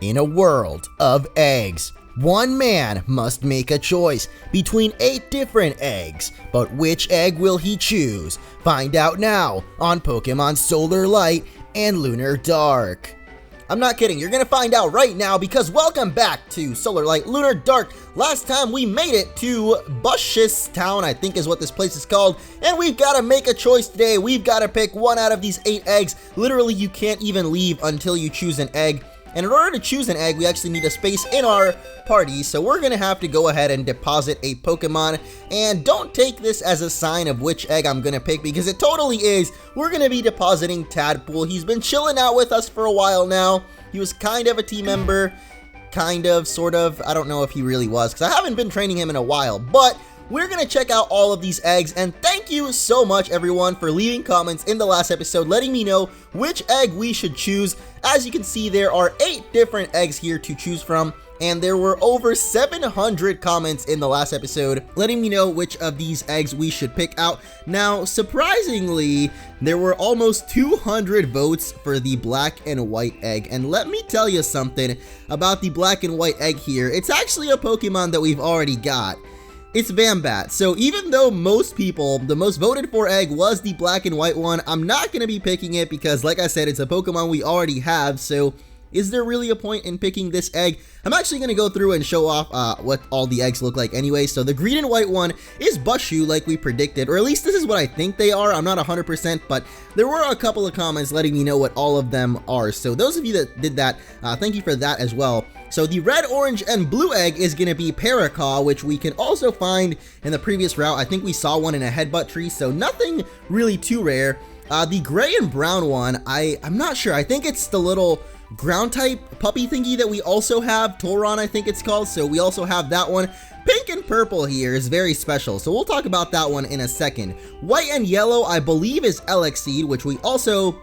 In a world of eggs, one man must make a choice between 8 different eggs, but which egg will he choose? Find out now on Pokemon Solar Light and Lunar Dark. I'm not kidding, you're gonna find out right now because welcome back to Solar Light, Lunar Dark. Last time we made it to Bush's Town, I think is what this place is called, and we've gotta make a choice today. We've gotta pick one out of these 8 eggs. Literally, you can't even leave until you choose an egg. And in order to choose an egg, we actually need a space in our party, so we're gonna have to go ahead and deposit a Pokemon. And don't take this as a sign of which egg I'm gonna pick, because it totally is. We're gonna be depositing Tadpool. He's been chilling out with us for a while now. He was kind of a team member, kind of, sort of. I don't know if he really was, because I haven't been training him in a while, but we're gonna check out all of these eggs, and thank you so much everyone for leaving comments in the last episode letting me know which egg we should choose. As you can see, there are 8 different eggs here to choose from, and there were over 700 comments in the last episode letting me know which of these eggs we should pick out. Now, surprisingly, there were almost 200 votes for the black and white egg, and let me tell you something about the black and white egg here. It's actually a Pokemon that we've already got. It's Vambat. So even though most people, the most voted for egg was the black and white one, I'm not going to be picking it because, like I said, it's a Pokemon we already have. So is there really a point in picking this egg? I'm actually going to go through and show off what all the eggs look like anyway. So the green and white one is Bushu, like we predicted, or at least this is what I think they are. I'm not 100%, but there were a couple of comments letting me know what all of them are. So those of you that did that, thank you for that as well. So the red, orange, and blue egg is going to be Paracaw, which we can also find in the previous route. I think we saw one in a headbutt tree, so nothing really too rare. The gray and brown one, I'm not sure. I think it's the little ground type puppy thingy that we also have. Toron, I think it's called. So we also have that one. Pink and purple here is very special, so we'll talk about that one in a second. White and yellow, I believe, is Elixir, which we also...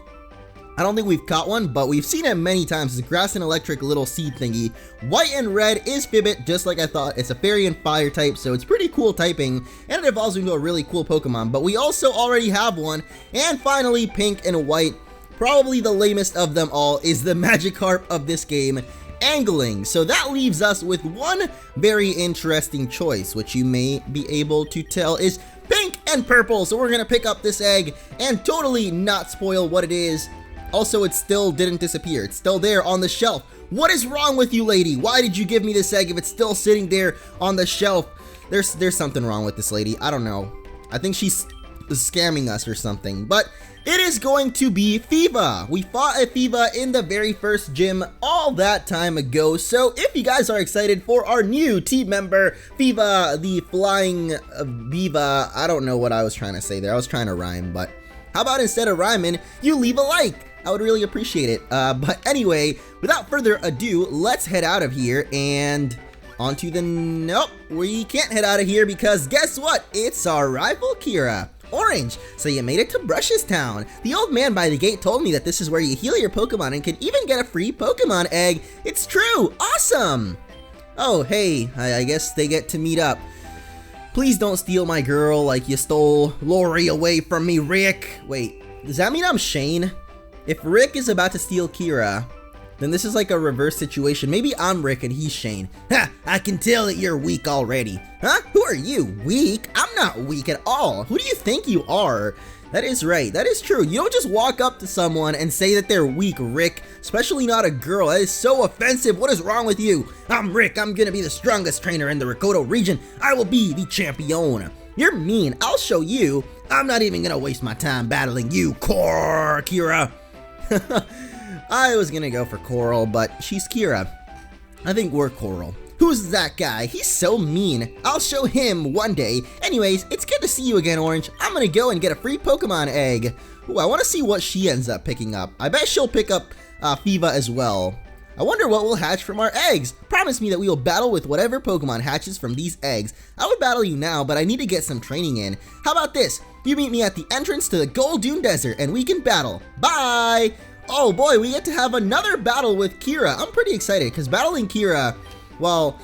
I don't think we've caught one, but we've seen it many times. It's a grass and electric little seed thingy. White and red is Fibbit, just like I thought. It's a fairy and fire type, so it's pretty cool typing, and it evolves into a really cool Pokemon, but we also already have one. And finally, pink and white, probably the lamest of them all, is the Magikarp of this game, Angling. So that leaves us with one very interesting choice, which you may be able to tell is pink and purple. So we're gonna pick up this egg and totally not spoil what it is. Also, it still didn't disappear. It's still there on the shelf. What is wrong with you, lady? Why did you give me this egg if it's still sitting there on the shelf? There's something wrong with this lady. I don't know. I think she's scamming us or something. But it is going to be Fiva. We fought a Fiva in the very first gym all that time ago. So if you guys are excited for our new team member, Fiva, the flying Viva, I don't know what I was trying to say there. I was trying to rhyme, but how about instead of rhyming, you leave a like? I would really appreciate it. But anyway, without further ado, let's head out of here and onto the... Nope, we can't head out of here because guess what? It's our rival Kira. Orange, so you made it to Brush's Town. The old man by the gate told me that this is where you heal your Pokemon and can even get a free Pokemon egg. It's true, awesome. Oh, hey, I guess they get to meet up. Please don't steal my girl like you stole Lori away from me, Rick. Wait, does that mean I'm Shane? If Rick is about to steal Kira, then this is like a reverse situation. Maybe I'm Rick and he's Shane. Ha! I can tell that you're weak already. Huh? Who are you? Weak? I'm not weak at all. Who do you think you are? That is right. That is true. You don't just walk up to someone and say that they're weak, Rick. Especially not a girl. That is so offensive. What is wrong with you? I'm Rick. I'm gonna be the strongest trainer in the Rikoto region. I will be the champion. You're mean. I'll show you. I'm not even gonna waste my time battling you, Kira. I was gonna go for Coral, but she's Kira. I think we're Coral. Who's that guy? He's so mean. I'll show him one day. Anyways, it's good to see you again, Orange. I'm gonna go and get a free Pokemon egg. Ooh, I want to see what she ends up picking up. I bet she'll pick up Fiva as well. I wonder what will hatch from our eggs. Promise me that we will battle with whatever Pokemon hatches from these eggs. I would battle you now, but I need to get some training in. How about this? You meet me at the entrance to the Gold Dune Desert and we can battle. Bye! Oh boy, we get to have another battle with Kira. I'm pretty excited because battling Kira, well,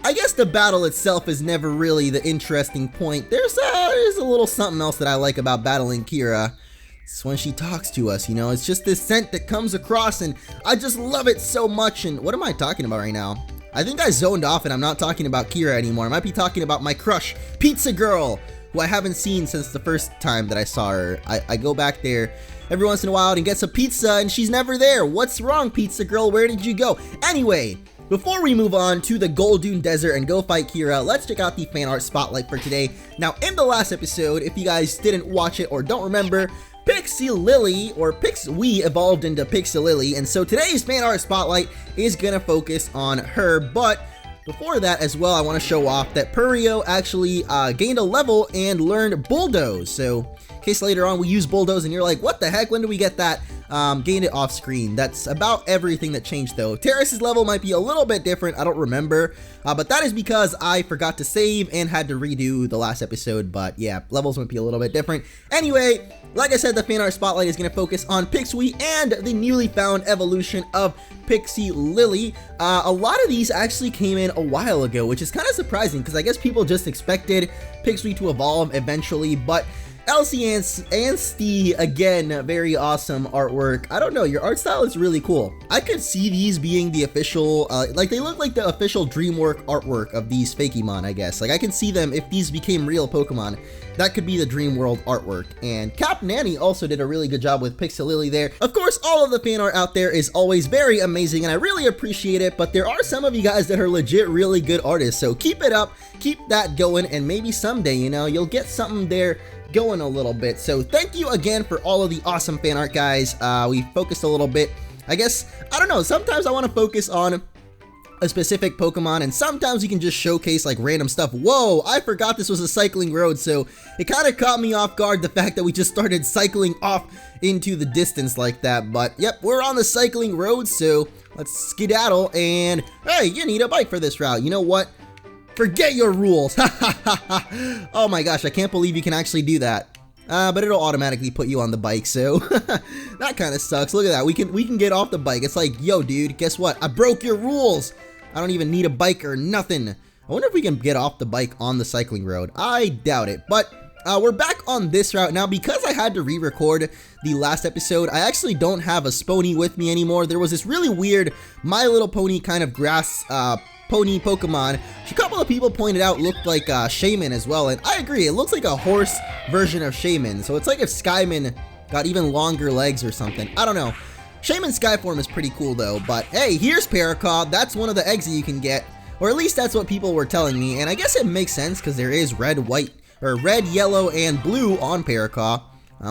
I guess the battle itself is never really the interesting point. There's a little something else that I like about battling Kira. It's when she talks to us, you know, it's just this scent that comes across, and I just love it so much. And what am I talking about right now? I think I zoned off and I'm not talking about Kira anymore. I might be talking about my crush, Pizza Girl, who I haven't seen since the first time that I saw her. I go back there every once in a while and get some pizza, and she's never there. What's wrong, Pizza Girl? Where did you go? Anyway, before we move on to the Goldoon Desert and go fight Kira, let's check out the fan art spotlight for today. Now, in the last episode, if you guys didn't watch it or don't remember, Pixie Lily, we evolved into Pixie Lily, and so today's fan art spotlight is gonna focus on her. But before that as well, I want to show off that Purio actually gained a level and learned Bulldoze. So in case later on we use Bulldoze and you're like, what the heck, when do we get that? Gained it off screen. That's about everything that changed though. Terrace's level might be a little bit different, I don't remember, but that is because I forgot to save and had to redo the last episode. But yeah, levels might be a little bit different. Anyway, like I said, the fan art spotlight is going to focus on Pixie and the newly found evolution of Pixie Lily. A lot of these actually came in a while ago, which is kind of surprising because I guess people just expected Pixie to evolve eventually. But Elsie and Steve, again, very awesome artwork. I don't know, your art style is really cool. I could see these being the official, like they look like the official DreamWorks artwork of these Fakemon, I guess. Like I can see them, if these became real Pokemon, that could be the Dream World artwork. And Cap Nanny also did a really good job with Pixie Lily there. Of course, all of the fan art out there is always very amazing and I really appreciate it, but there are some of you guys that are legit really good artists, so keep it up, keep that going, and maybe someday, you know, you'll get something there going a little bit. So thank you again for all of the awesome fan art, guys. We focused a little bit, I guess, I don't know, sometimes I want to focus on a specific Pokemon, and sometimes you can just showcase like random stuff. Whoa, I forgot this was a cycling road, so it kind of caught me off guard, the fact that we just started cycling off into the distance like that. But yep, we're on the cycling road, so let's skedaddle. And hey, you need a bike for this route. You know what? Forget your rules. Oh my gosh, I can't believe you can actually do that. But it'll automatically put you on the bike, so that kind of sucks. Look at that, we can get off the bike. It's like, yo dude, guess what? I broke your rules. I don't even need a bike or nothing. I wonder if we can get off the bike on the cycling road. I doubt it, but we're back on this route now. Because I had to re-record the last episode, I actually don't have a Spony with me anymore. There was this really weird My Little Pony kind of grass pony Pokemon, which a couple of people pointed out looked like Shaman as well, and I agree, it looks like a horse version of Shaman. So it's like if Skyman got even longer legs or something. I don't know. Shaman Skyform is pretty cool though. But hey, here's Paracaw. That's one of the eggs that you can get, or at least that's what people were telling me, and I guess it makes sense because there is red, white, or red, yellow, and blue on Paracaw.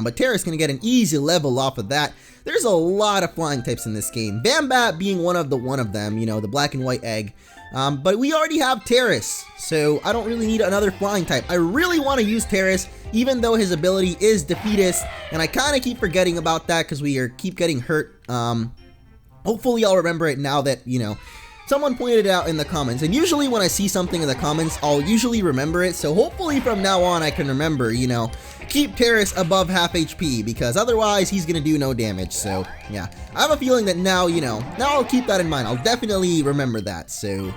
But Terra's gonna get an easy level off of that. There's a lot of flying types in this game, Bambat being one of them, you know, the black and white egg. But we already have Terrace, so I don't really need another flying type. I really want to use Terrace, even though his ability is Defeatist, and I kind of keep forgetting about that because we keep getting hurt. Hopefully I'll remember it now that, you know, someone pointed it out in the comments, and usually when I see something in the comments, I'll usually remember it. So hopefully from now on I can remember, you know, keep Terrace above half HP, because otherwise he's gonna do no damage. So yeah, I have a feeling that now, you know, now I'll keep that in mind. I'll definitely remember that. So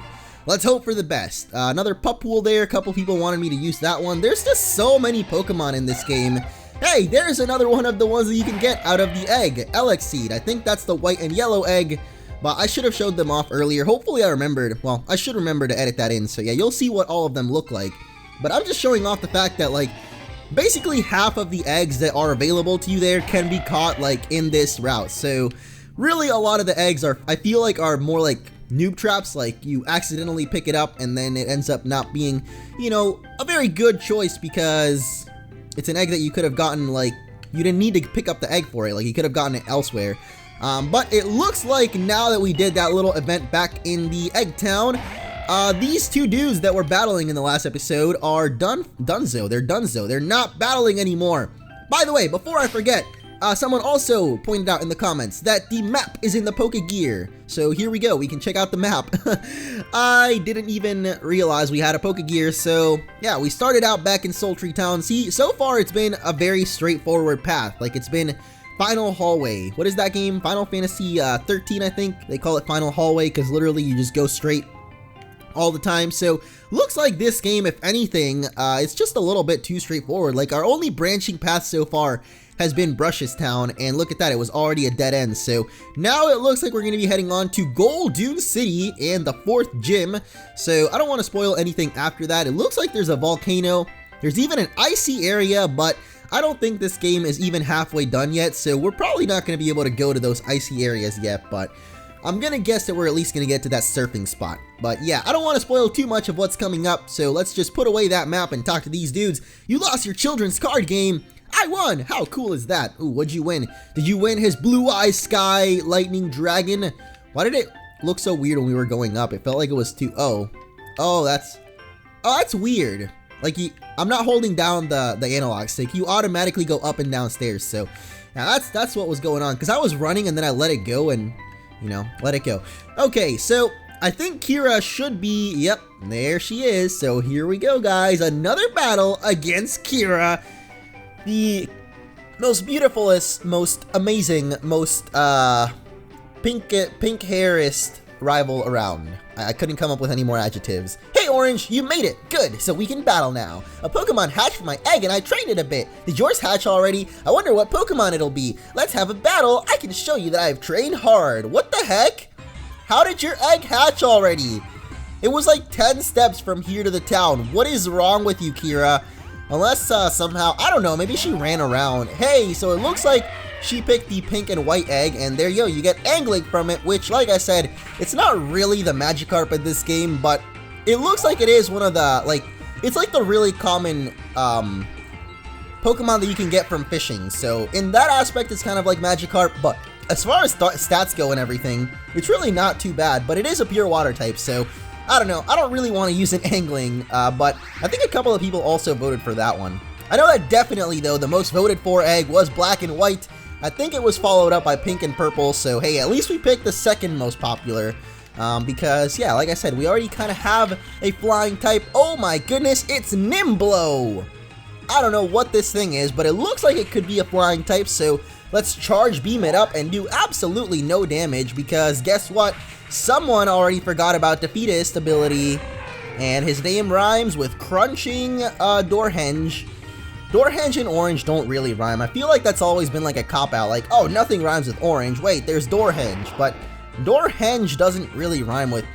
let's hope for the best. Another Puppool there. A couple people wanted me to use that one. There's just so many Pokemon in this game. Hey, there's another one of the ones that you can get out of the egg, Elixir. I think that's the white and yellow egg, but I should have showed them off earlier. Hopefully I remembered. Well, I should remember to edit that in. So yeah, you'll see what all of them look like. But I'm just showing off the fact that, like, basically half of the eggs that are available to you there can be caught, like, in this route. So really a lot of the eggs are, I feel like, are more like noob traps. Like, you accidentally pick it up and then it ends up not being, you know, a very good choice, because it's an egg that you could have gotten, like, you didn't need to pick up the egg for it. Like, you could have gotten it elsewhere. But it looks like now that we did that little event back in the Egg Town, these two dudes that were battling in the last episode are donezo. They're donezo. They're not battling anymore. By the way, before I forget, someone also pointed out in the comments that the map is in the Pokegear. So here we go. We can check out the map. I didn't even realize we had a Pokegear. So yeah, we started out back in Sultry Town. See, so far it's been a very straightforward path. Like, it's been Final Hallway. What is that game? Final Fantasy 13, I think. They call it Final Hallway because literally you just go straight all the time. So looks like this game, if anything, it's just a little bit too straightforward. Like, our only branching path so far has been Brush's Town, and look at that, it was already a dead end. So now it looks like we're going to be heading on to Gold Dune City and the 4th gym. So I don't want to spoil anything after that. It looks like there's a volcano. There's even an icy area, but I don't think this game is even halfway done yet, so we're probably not going to be able to go to those icy areas yet, but I'm going to guess that we're at least going to get to that surfing spot. But yeah, I don't want to spoil too much of what's coming up, so let's just put away that map and talk to these dudes. You lost your children's card game. I won! How cool is that? Ooh, what'd you win? Did you win his Blue Eye Sky Lightning Dragon? Why did it look so weird when we were going up? It felt like it was too... Oh, that's weird. Like, I'm not holding down the analog stick. You automatically go up and down stairs. So, now that's what was going on. Because I was running and then I let it go and, you know, let it go. Okay, so I think Kira should be... Yep, there she is. So, here we go, guys. Another battle against Kira. The most beautifulest, most amazing, most, pink-hairest rival around. I couldn't come up with any more adjectives. Hey Orange, you made it! Good, so we can battle now. A Pokemon hatched from my egg and I trained it a bit. Did yours hatch already? I wonder what Pokemon it'll be. Let's have a battle. I can show you that I've trained hard. What the heck? How did your egg hatch already? It was like 10 steps from here to the town. What is wrong with you, Kira? Unless somehow, I don't know, maybe she ran around. Hey, so it looks like she picked the pink and white egg, and there you go, you get Angelic from it, which, like I said, it's not really the Magikarp in this game, but it looks like it is one of the, like, it's like the really common Pokemon that you can get from fishing. So in that aspect, it's kind of like Magikarp, but as far as stats go and everything, it's really not too bad, but it is a pure water type, so I don't know, I don't really want to use an Angling, but I think a couple of people also voted for that one. I know that definitely, though, the most voted for egg was black and white. I think it was followed up by pink and purple, so hey, at least we picked the second most popular, because, yeah, like I said, we already kind of have a flying type. Oh my goodness, it's Nimblow! I don't know what this thing is, but it looks like it could be a flying type, so let's charge beam it up and do absolutely no damage, because guess what? Someone already forgot about Defeatist ability, and his name rhymes with Crunching Doorhenge. Doorhenge and Orange don't really rhyme. I feel like that's always been like a cop-out, like, oh, nothing rhymes with Orange. Wait, there's Doorhenge, but Doorhenge doesn't really rhyme with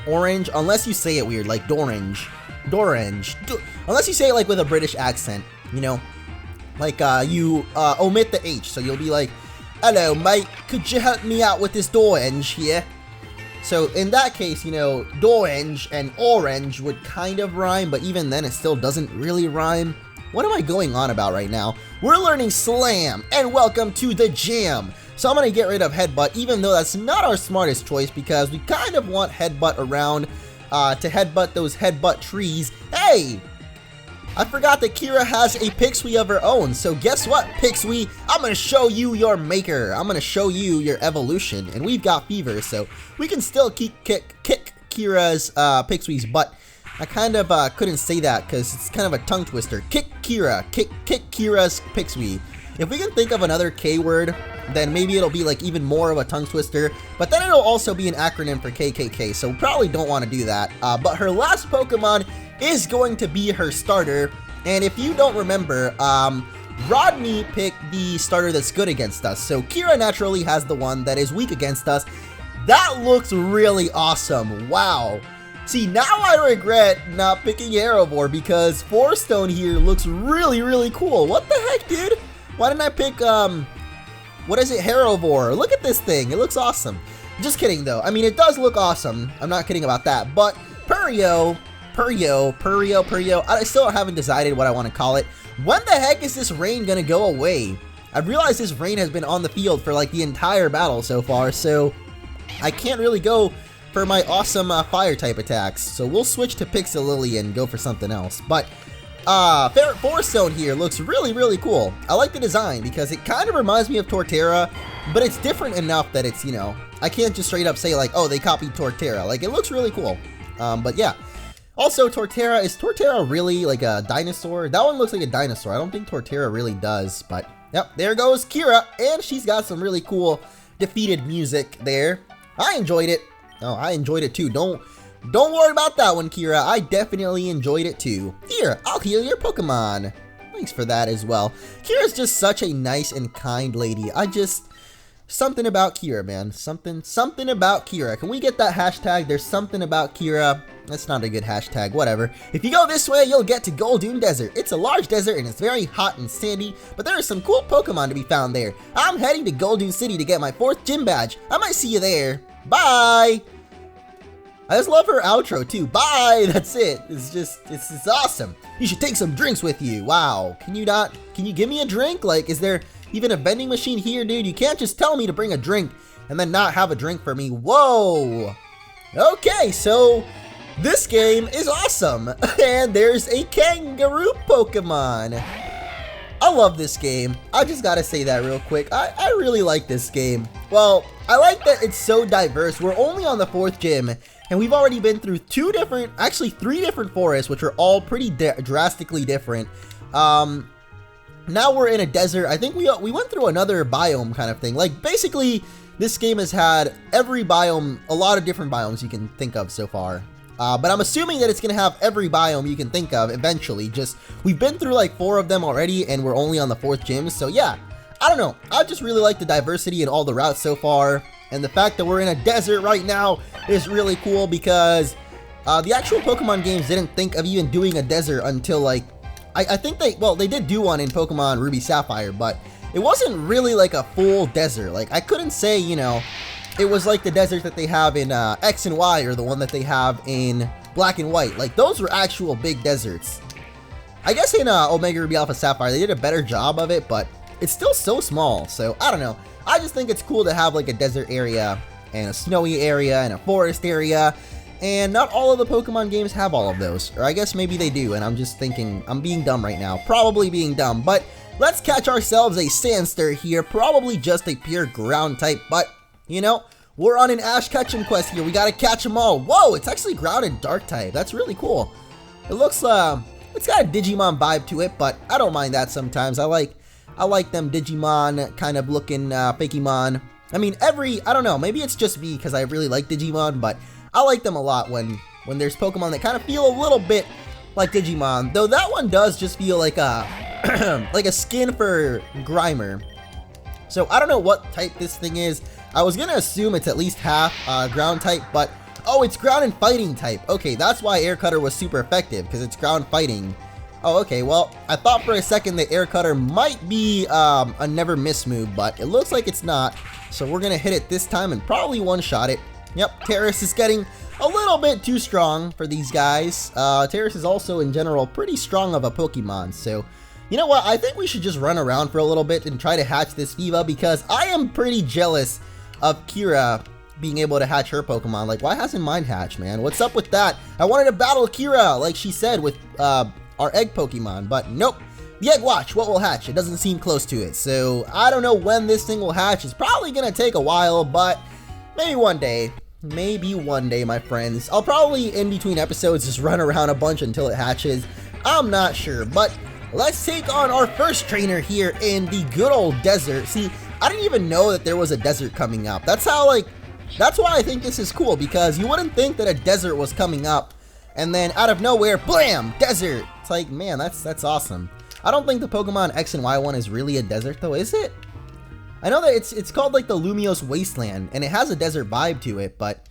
Orange unless you say it weird, like Dorange. Unless you say it like with a British accent, you know? Like, you omit the H, so you'll be like, hello, mate, could you help me out with this Doorhenge here? So in that case, you know, Dorange and Orange would kind of rhyme, but even then it still doesn't really rhyme. What am I going on about right now? We're learning Slam, and welcome to the gym. So I'm going to get rid of Headbutt, even though that's not our smartest choice, because we kind of want Headbutt around to headbutt those Headbutt trees. Hey! I forgot that Kira has a Pixie of her own, so guess what, Pixie? I'm going to show you your maker. I'm going to show you your evolution, and we've got Fever, so we can still kick Kira's Pixie's butt. I kind of couldn't say that because it's kind of a tongue twister. Kick Kira, kick Kira's Pixie. If we can think of another K word, then maybe it'll be like even more of a tongue twister, but then it'll also be an acronym for KKK, so probably don't want to do that. But her last Pokemon is going to be her starter, and if you don't remember, Rodney picked the starter that's good against us, so Kira naturally has the one that is weak against us. That looks really awesome, wow. See, now I regret not picking Aerovore because 4-Stone here looks really, really cool. What the heck, dude? Why didn't I pick, what is it, Aerovore? Look at this thing, it looks awesome. Just kidding, though. I mean, it does look awesome. I'm not kidding about that, but Purio, I still haven't decided what I want to call it. When the heck is this rain gonna go away? I've realized this rain has been on the field for like the entire battle so far, so I can't really go for my awesome fire type attacks. So we'll switch to Pixie and go for something else. But 4-Stone here looks really, really cool. I like the design because it kind of reminds me of Torterra, but it's different enough that it's, you know, I can't just straight up say like, oh, they copied Torterra. Like, it looks really cool. But yeah. Also, Torterra, is Torterra really like a dinosaur? That one looks like a dinosaur. I don't think Torterra really does, but yep, there goes Kira, and she's got some really cool defeated music there. I enjoyed it. Oh, I enjoyed it too. Don't worry about that one, Kira. I definitely enjoyed it too. Here, I'll heal your Pokemon. Thanks for that as well. Kira's just such a nice and kind lady. Something about Kira, man. Something about Kira. Can we get that hashtag? There's something about Kira. That's not a good hashtag, whatever. If you go this way, you'll get to Goldoon Desert. It's a large desert and it's very hot and sandy, but there are some cool Pokemon to be found there. I'm heading to Goldoon City to get my 4th gym badge. I might see you there. Bye! I just love her outro too. Bye! That's it. It's awesome. You should take some drinks with you. Wow. Can you give me a drink? Like, is there even a vending machine here, dude? You can't just tell me to bring a drink and then not have a drink for me. Whoa! Okay, so this game is awesome. And there's a kangaroo Pokemon. I love this game. I just gotta say that real quick. I really like this game. Well, I like that it's so diverse. We're only on the 4th gym, and we've already been through 3 different forests, which are all pretty drastically different. Now we're in a desert. I think we went through another biome kind of thing. Like, basically, this game has had every biome, a lot of different biomes you can think of so far. But I'm assuming that it's going to have every biome you can think of eventually. Just, we've been through like 4 of them already, and we're only on the 4th gym. So yeah, I don't know. I just really like the diversity in all the routes so far. And the fact that we're in a desert right now is really cool because the actual Pokemon games didn't think of even doing a desert until like, I think they did do one in Pokemon Ruby Sapphire, but it wasn't really like a full desert. Like, I couldn't say, you know, it was like the desert that they have in X and Y or the one that they have in Black and White. Like, those were actual big deserts. I guess in Omega Ruby Alpha Sapphire, they did a better job of it, but it's still so small. So, I don't know. I just think it's cool to have like a desert area and a snowy area and a forest area. And not all of the Pokemon games have all of those. Or I guess maybe they do, and I'm just thinking, I'm being dumb right now. Probably being dumb, but let's catch ourselves a Sandster here. Probably just a pure ground type, but, you know, we're on an Ash Ketchum quest here. We gotta catch them all. Whoa, it's actually ground and dark type. That's really cool. It looks, it's got a Digimon vibe to it, but I don't mind that sometimes. I like them Digimon kind of looking Fakemon. I mean, I don't know, maybe it's just me because I really like Digimon, but I like them a lot when there's Pokemon that kind of feel a little bit like Digimon. Though that one does just feel like a like a skin for Grimer. So I don't know what type this thing is. I was gonna assume it's at least half ground type, but oh, it's ground and fighting type. Okay, that's why Air Cutter was super effective, because it's ground fighting. Oh, okay, well, I thought for a second that Air Cutter might be a never miss move, but it looks like it's not. So we're gonna hit it this time and probably one-shot it. Yep, Terrace is getting a little bit too strong for these guys. Terrace is also, in general, pretty strong of a Pokemon, so you know what? I think we should just run around for a little bit and try to hatch this Viva, because I am pretty jealous of Kira being able to hatch her Pokemon. Like, why hasn't mine hatched, man? What's up with that? I wanted to battle Kira, like she said, with our egg Pokemon, but nope. The egg watch, what will hatch? It doesn't seem close to it, so I don't know when this thing will hatch. It's probably gonna take a while, but maybe one day. Maybe one day, my friends. I'll probably, in between episodes, just run around a bunch until it hatches. I'm not sure, but let's take on our first trainer here in the good old desert. See, I didn't even know that there was a desert coming up. That's why I think this is cool, because you wouldn't think that a desert was coming up, and then out of nowhere, blam, desert. It's like, man, that's awesome. I don't think the Pokemon X and Y one is really a desert, though, is it? I know that it's called like the Lumiose Wasteland, and it has a desert vibe to it, but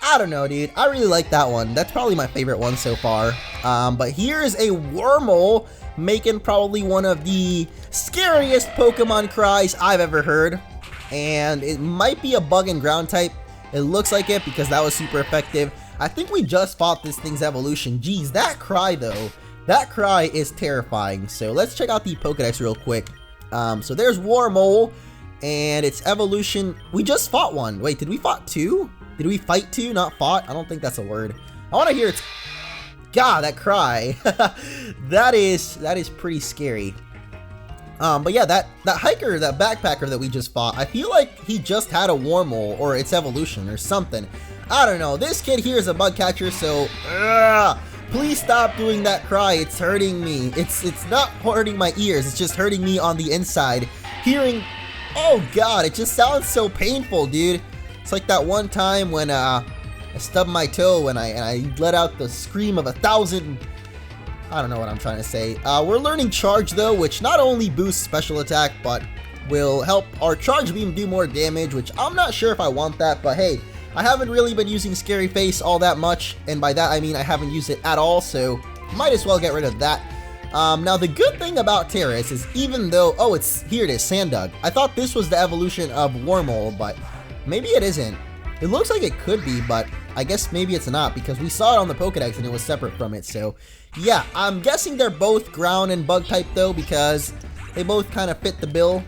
I don't know, dude. I really like that one. That's probably my favorite one so far. But here's a Wormhole making probably one of the scariest Pokemon cries I've ever heard. And it might be a bug and ground type. It looks like it because that was super effective. I think we just fought this thing's evolution. Jeez, that cry though. That cry is terrifying. So let's check out the Pokedex real quick. So there's Wormhole and its evolution. We just fought one. Wait, did we fight two? Did we fight two, not fought? I don't think that's a word. I want to hear its... God, that cry. that is pretty scary. But yeah, that hiker, that backpacker that we just fought, I feel like he just had a Wormhole or its evolution or something. I don't know. This kid here is a bug catcher, so please stop doing that cry. It's hurting me. It's not hurting my ears. It's just hurting me on the inside. Hearing, oh God, it just sounds so painful, dude. It's like that one time when I stubbed my toe and I let out the scream of a thousand I don't know what I'm trying to say. We're learning Charge though, which not only boosts special attack, but will help our Charge Beam do more damage, which I'm not sure if I want that, but hey, I haven't really been using Scary Face all that much, and by that I mean I haven't used it at all, so might as well get rid of that. Now the good thing about Terrace is even though, oh, here it is, Sandug. I thought this was the evolution of Wormhole, but maybe it isn't. It looks like it could be, but I guess maybe it's not because we saw it on the Pokedex and it was separate from it, so yeah, I'm guessing they're both ground and bug type though because they both kind of fit the bill,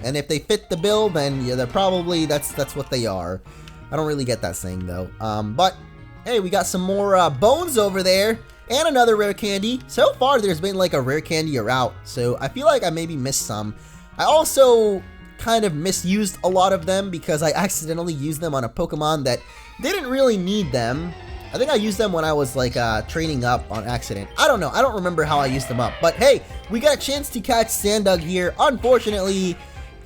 and if they fit the bill, then yeah, they're probably, that's what they are. I don't really get that saying though, but hey, we got some more bones over there. And another rare candy. So far, there's been like a rare candy route, so I feel like I maybe missed some. I also kind of misused a lot of them because I accidentally used them on a Pokemon that didn't really need them. I think I used them when I was like training up on accident. I don't know. I don't remember how I used them up. But hey, we got a chance to catch Sandug here. Unfortunately,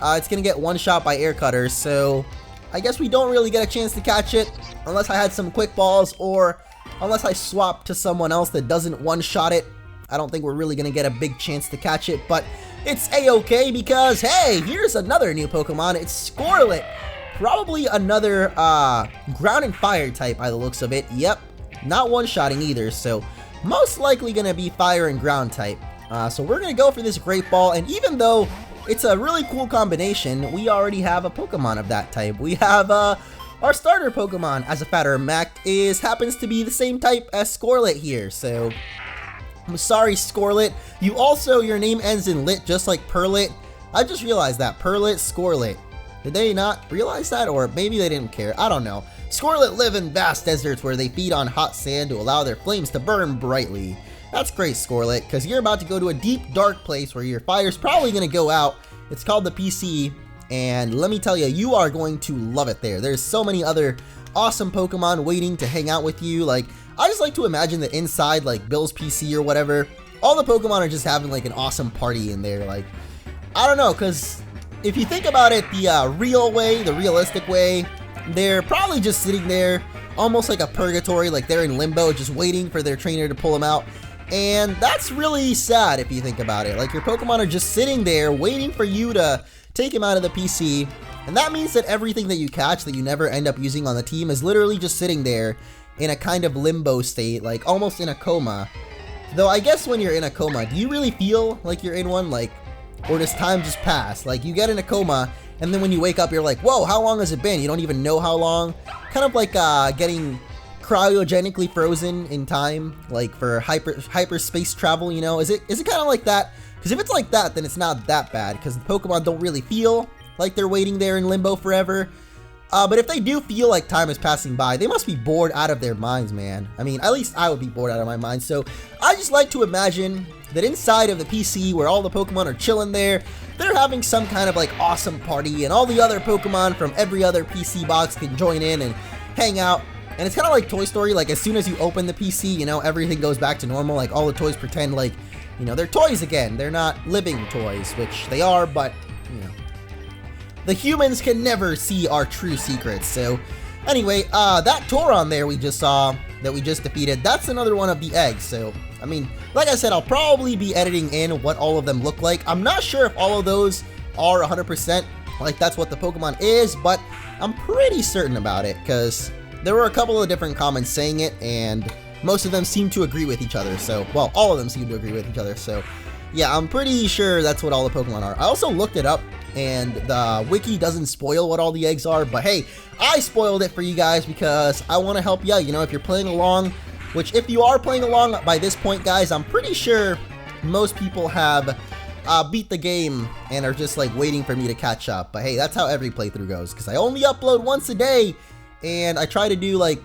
it's going to get one shot by Air Cutters, so I guess we don't really get a chance to catch it unless I had some quick balls or unless I swap to someone else that doesn't one-shot it. I don't think we're really going to get a big chance to catch it, but it's a-okay because, hey, here's another new Pokemon. It's Scorlet. Probably another ground and fire type by the looks of it. Yep, not one-shotting either, so most likely going to be fire and ground type. So we're going to go for this Great Ball, and even though it's a really cool combination, we already have a Pokemon of that type. We have our starter Pokemon, as a matter of fact, happens to be the same type as Scorlet here, so I'm sorry, Scorlet. Your name ends in lit, just like Perlit. I just realized that, Perlit, Scorlet. Did they not realize that, or maybe they didn't care? I don't know. Scorlet live in vast deserts where they feed on hot sand to allow their flames to burn brightly. That's great, Scorlet, because you're about to go to a deep, dark place where your fire's probably going to go out. It's called the PC. And let me tell you, you are going to love it there. There's so many other awesome Pokemon waiting to hang out with you. Like, I just like to imagine that inside, like, Bill's PC or whatever, all the Pokemon are just having, like, an awesome party in there. Like, I don't know, because if you think about it the real way, the realistic way, they're probably just sitting there, almost like a purgatory, like they're in limbo, just waiting for their trainer to pull them out. And that's really sad if you think about it. Like, your Pokemon are just sitting there waiting for you to take him out of the PC, and that means that everything that you catch that you never end up using on the team is literally just sitting there in a kind of limbo state, like almost in a coma. Though I guess when you're in a coma, do you really feel like you're in one? Like, or does time just pass? Like, you get in a coma, and then when you wake up, you're like, whoa, how long has it been? You don't even know how long. Kind of like getting cryogenically frozen in time, like for hyperspace travel, you know? Is it kind of like that? Because if it's like that, then it's not that bad, because the Pokemon don't really feel like they're waiting there in limbo forever. But if they do feel like time is passing by, they must be bored out of their minds, man. I mean, at least I would be bored out of my mind. So I just like to imagine that inside of the PC, where all the Pokemon are chilling there, they're having some kind of like awesome party, and all the other Pokemon from every other PC box can join in and hang out. And it's kind of like Toy Story, like as soon as you open the PC, you know, everything goes back to normal. Like, all the toys pretend like, you know, they're toys again. They're not living toys, which they are, but, you know, the humans can never see our true secrets. So anyway, that Tauron there we just saw, that we just defeated, that's another one of the eggs. So, I mean, like I said, I'll probably be editing in what all of them look like. I'm not sure if all of those are 100% like that's what the Pokemon is, but I'm pretty certain about it, because there were a couple of different comments saying it, and most of them seem to agree with each other. So, well, all of them seem to agree with each other. So, yeah, I'm pretty sure that's what all the Pokemon are. I also looked it up, and the wiki doesn't spoil what all the eggs are, but hey, I spoiled it for you guys because I want to help you out. You know, if you're playing along, which if you are playing along by this point, guys, I'm pretty sure most people have beat the game and are just like waiting for me to catch up. But hey, that's how every playthrough goes, because I only upload once a day, and I try to do like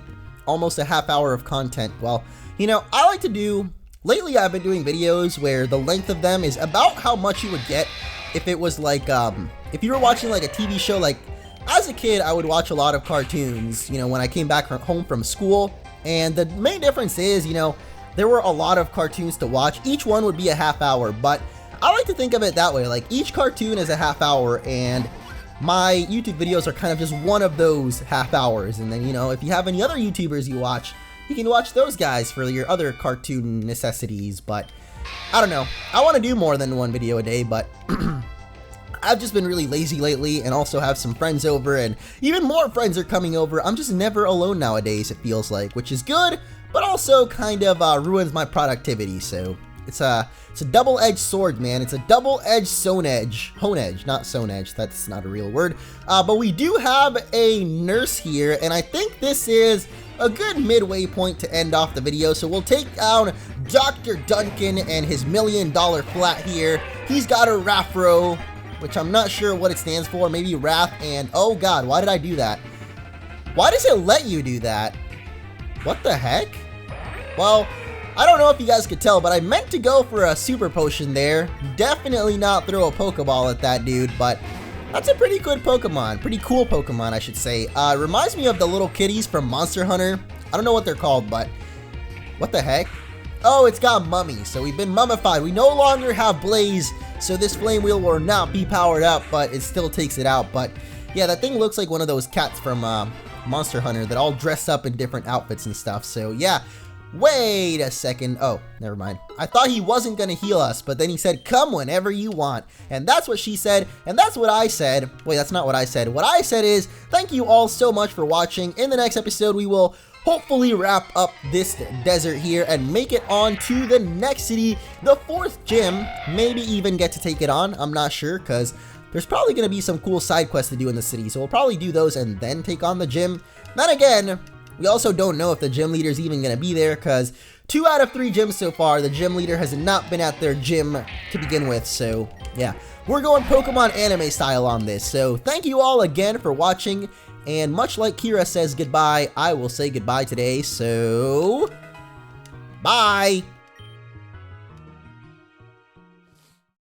almost a half hour of content. Well, you know, I like to do, lately I've been doing videos where the length of them is about how much you would get if it was like, if you were watching like a TV show. Like, as a kid, I would watch a lot of cartoons, you know, when I came back home from school, and the main difference is, you know, there were a lot of cartoons to watch. Each one would be a half hour, but I like to think of it that way, like each cartoon is a half hour, and my YouTube videos are kind of just one of those half hours. And then, you know, if you have any other YouTubers you watch, you can watch those guys for your other cartoon necessities. But I don't know. I want to do more than one video a day, but I've just been really lazy lately, and also have some friends over, and even more friends are coming over. I'm just never alone nowadays, it feels like, which is good, but also kind of ruins my productivity. So it's a double-edged sword, man. It's a double-edged hone edge, not sewn edge. That's not a real word. But we do have a nurse here, and I think this is a good midway point to end off the video. So we'll take down Dr. Duncan and his $1 million flat here. He's got a Raffro, which I'm not sure what it stands for. Maybe Wrath, and oh god, why did I do that? Why does it let you do that? What the heck? Well, I don't know if you guys could tell, but I meant to go for a super potion there. Definitely not throw a Pokeball at that dude, but that's a pretty good Pokemon. Pretty cool Pokemon, I should say. Reminds me of the little kitties from Monster Hunter. I don't know what they're called, but what the heck? Oh, it's got mummy, so we've been mummified. We no longer have Blaze, so this Flame Wheel will not be powered up, but it still takes it out. But yeah, that thing looks like one of those cats from Monster Hunter that all dress up in different outfits and stuff. So yeah, wait a second. Oh, never mind. I thought he wasn't going to heal us, but then he said, come whenever you want. And that's what she said, and that's what I said. Wait, that's not what I said. What I said is, thank you all so much for watching. In the next episode, we will hopefully wrap up this desert here and make it on to the next city, the 4th gym. Maybe even get to take it on. I'm not sure, because there's probably going to be some cool side quests to do in the city. So we'll probably do those and then take on the gym. Then again, we also don't know if the gym leader is even going to be there, because 2 out of 3 gyms so far, the gym leader has not been at their gym to begin with. So yeah, we're going Pokemon anime style on this. So thank you all again for watching. And much like Kira says goodbye, I will say goodbye today, so bye!